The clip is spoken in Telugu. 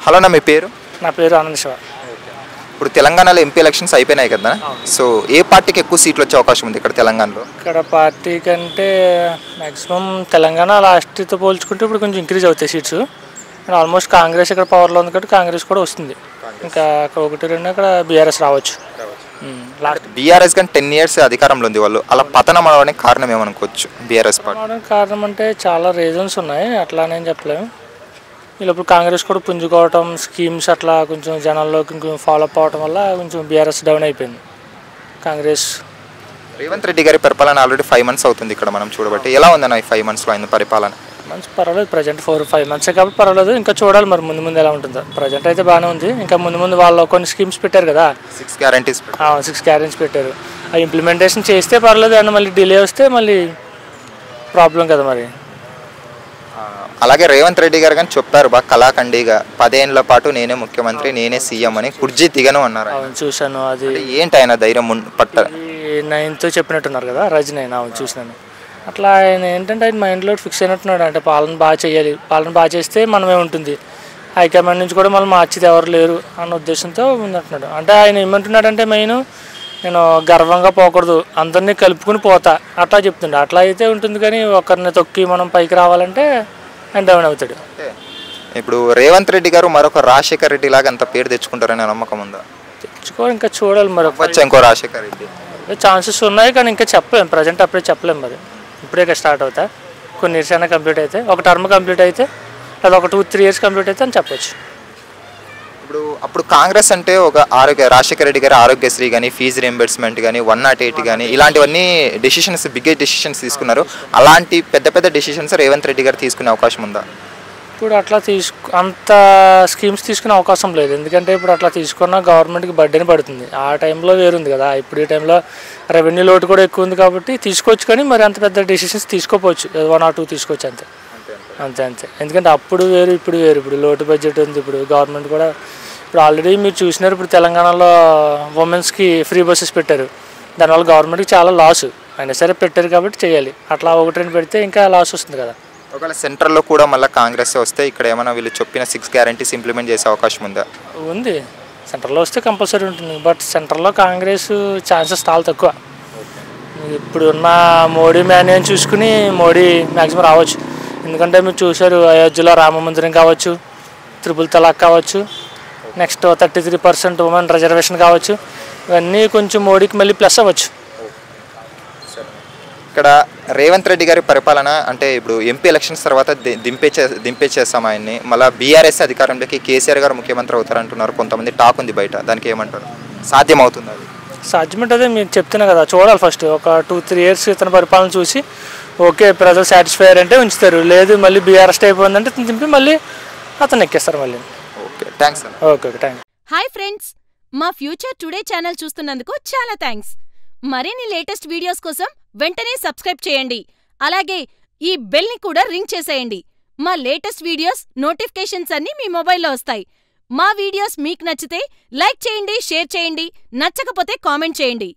హలో అన్న, మీ పేరు? నా పేరు ఆనంద్ శివ. ఇప్పుడు తెలంగాణలో ఎంపీ ఎలక్షన్స్ అయిపోయినాయి కదా. సో ఏ పార్టీకి ఎక్కువ సీట్లు వచ్చే అవకాశం ఉంది ఇక్కడ తెలంగాణలో? ఇక్కడ పార్టీ కంటే మ్యాక్సిమం తెలంగాణ లాస్ట్తో పోల్చుకుంటే ఇప్పుడు కొంచెం ఇంక్రీజ్ అవుతాయి సీట్స్. ఆల్మోస్ట్ కాంగ్రెస్ ఇక్కడ పవర్లో ఉంది కాబట్టి కాంగ్రెస్ కూడా వస్తుంది. ఇంకా అక్కడ 1-2 అక్కడ బీఆర్ఎస్ రావచ్చు. లాస్ట్ బీఆర్ఎస్ కానీ 10 years అధికారంలో ఉంది. వాళ్ళు అలా పతనం అవడానికి కారణం ఏమనుకోవచ్చు బీఆర్ఎస్ పార్టీ? కారణం అంటే చాలా రీజన్స్ ఉన్నాయి, అట్లా నేను చెప్పలేము. వీళ్ళప్పుడు కాంగ్రెస్ కూడా పుంజుకోవటం, స్కీమ్స్ అట్లా కొంచెం జనాల్లోకి కొంచెం ఫాలో అప్ అవటం వల్ల కొంచెం బీఆర్ఎస్ డౌన్ అయిపోయింది. కాంగ్రెస్ రేవంత్ రెడ్డి గారి పరిపాలన ఆల్రెడీ 5 months అవుతుంది ఇక్కడ మనం చూడబట్టి. ఎలా ఉందన్న ఈ 5 monthsలో ఆయన పరిపాలన? మంచి పర్వాలేదు, ప్రజెంట్ 4-5 months కాబట్టి పర్వాలేదు. ఇంకా చూడాలి మరి ముందు ముందు ఎలా ఉంటుందో. ప్రజెంట్ అయితే బాగానే ఉంది. ఇంకా ముందు ముందు వాళ్ళు కొన్ని స్కీమ్స్ పెట్టారు కదా, 6 guarantees. 6 guarantees పెట్టారు. ఆ ఇంప్లిమెంటేషన్ చేస్తే పర్వాలేదు, అండ్ మళ్ళీ డిలే వస్తే మళ్ళీ ప్రాబ్లం కదా మరి. అలాగే రేవంత్ రెడ్డి గారు కానీ చెప్పారు బాగా కళాఖండిగా 10 ఏళ్ల పాటు నేనే ముఖ్యమంత్రి, నేనే సీఎం అని కుర్జీ దిగను అన్నారు. చూశాను. అది ఏంటి ఆయన ధైర్యం పట్ట 9తో చెప్పినట్టున్నారు కదా రజనీ, చూసినాను. అట్లా ఆయన ఏంటంటే ఆయన మైండ్లో ఫిక్స్ అయినట్టున్నాడు. అంటే పాలన బాగా చేయాలి, పాలన బాగా చేస్తే మనమే ఉంటుంది, హైకమాండ్ నుంచి కూడా మళ్ళీ మార్చిది ఎవరు లేరు అన్న ఉద్దేశంతో ఉందంటున్నాడు. అంటే ఆయన ఏమంటున్నాడంటే మెయిన్ నేను గర్వంగా పోకూడదు, అందరినీ కలుపుకుని పోతా అట్లా చెప్తుండే. అట్లా అయితే ఉంటుంది, కానీ ఒకరిని తొక్కి మనం పైకి రావాలంటే ఆయన డౌన్ అవుతాడు. ఇప్పుడు రేవంత్ రెడ్డి గారు మరొక రాజశేఖర్ రెడ్డి లాగా అంత పేరు తెచ్చుకుంటారని నమ్మకం ఉందా? తెచ్చుకో, ఇంకా చూడాలి మరి. ఇంకో రాజశేఖర్ రెడ్డి ఛాన్సెస్ ఉన్నాయి, కానీ ఇంకా చెప్పలేము. ప్రజెంట్ అప్పుడే చెప్పలేము మరి. ఇప్పుడే స్టార్ట్ అవుతా, కొన్ని ఇయర్స్ అయినా కంప్లీట్ అయితే, ఒక టర్మ్ కంప్లీట్ అయితే, లేదా ఒక 2-3 years కంప్లీట్ అయితే అని చెప్పొచ్చు. ఇప్పుడు అప్పుడు కాంగ్రెస్ అంటే ఒక రాజశేఖర రెడ్డి గారు ఆరోగ్యశ్రీ కానీ, ఫీజు రియంబర్స్మెంట్ కానీ, 108 కానీ ఇలాంటివన్నీ డెసిషన్స్, బిగ్గెస్ట్ డెసిషన్స్ తీసుకున్నారు. అలాంటి పెద్ద పెద్ద డెసిషన్స్ రేవంత్ రెడ్డి గారు తీసుకునే అవకాశం ఉందా? ఇప్పుడు అట్లా అంత స్కీమ్స్ తీసుకునే అవకాశం లేదు. ఎందుకంటే ఇప్పుడు అట్లా తీసుకున్న గవర్నమెంట్కి బర్డెన్ పడుతుంది. ఆ టైంలో వేరుంది కదా, ఇప్పుడు ఈ టైంలో రెవెన్యూ లోటు కూడా ఎక్కువ ఉంది కాబట్టి తీసుకోవచ్చు, కానీ మరి అంత పెద్ద డెసిషన్స్ తీసుకోవచ్చు. 1 or 2 తీసుకోవచ్చు అంతే. ఎందుకంటే అప్పుడు వేరు, ఇప్పుడు వేరు. ఇప్పుడు లోటు బడ్జెట్ ఉంది. ఇప్పుడు గవర్నమెంట్ కూడా ఇప్పుడు ఆల్రెడీ మీరు చూసినారు, ఇప్పుడు తెలంగాణలో ఉమెన్స్కి ఫ్రీ బస్సెస్ పెట్టారు. దానివల్ల గవర్నమెంట్కి చాలా లాస్ అయినా సరే పెట్టారు కాబట్టి చేయాలి. అట్లా 1-2 పెడితే ఇంకా లాస్ వస్తుంది కదా. ఒకవేళ సెంట్రల్లో కూడా మళ్ళీ కాంగ్రెస్ వస్తే ఇక్కడ ఏమైనా వీళ్ళు చెప్పిన 6 guarantees ఇంప్లిమెంట్ చేసే అవకాశం ఉందా? ఉంది, సెంట్రల్లో వస్తే కంపల్సరీ ఉంటుంది. బట్ సెంట్రల్లో కాంగ్రెస్ ఛాన్సెస్ చాలా తక్కువ. ఇప్పుడు ఉన్న మోడీ మేనేజ్ చూసుకుని మోడీ మ్యాక్సిమం రావచ్చు. ఎందుకంటే మీరు చూశారు, అయోధ్యలో రామ మందిరం కావచ్చు, త్రిపుల్ తలాక్ కావచ్చు, నెక్స్ట్ 33% ఉమెన్ రిజర్వేషన్ కావచ్చు, ఇవన్నీ కొంచెం మోడీకి మళ్ళీ ప్లస్ అవ్వచ్చు. ఇక్కడ రేవంత్ రెడ్డి గారి పరిపాలన అంటే ఇప్పుడు ఎంపీ ఎలక్షన్స్ తర్వాత దింపేచేస్తాం ఆయన్ని, మళ్ళీ బీఆర్ఎస్ అధికారంలోకి కేసీఆర్ గారు ముఖ్యమంత్రి అవుతారంటున్నారు. కొంతమంది టాక్ ఉంది బయట, దానికి ఏమంటారు? సాధ్యం అవుతుంది? అది సాధ్యమంటే అదే మీరు చెప్తున్నా కదా, చూడాలి. ఫస్ట్ ఒక 2-3 years ఇతని పరిపాలన చూసి ఓకే ప్రజలు సాటిస్ఫైర్ అంటే ఉంచుతారు, లేదు మళ్ళీ బీఆర్ఎస్ అయిపోయిందంటే దింపి మళ్ళీ అతను ఎక్కేస్తారు మళ్ళీ. Okay, thanks. Okay, thanks. Hi friends, మా ఫ్యూచర్ టుడే ఛానల్ చూస్తున్నందుకు చాలా థ్యాంక్స్. మరిన్ని లేటెస్ట్ వీడియోస్ కోసం వెంటనే సబ్స్క్రైబ్ చేయండి. అలాగే ఈ బెల్ని కూడా రింగ్ చేసేయండి. మా లేటెస్ట్ వీడియోస్ నోటిఫికేషన్స్ అన్నీ మీ మొబైల్లో వస్తాయి. మా వీడియోస్ మీకు నచ్చితే లైక్ చేయండి, షేర్ చేయండి, నచ్చకపోతే కామెంట్ చేయండి.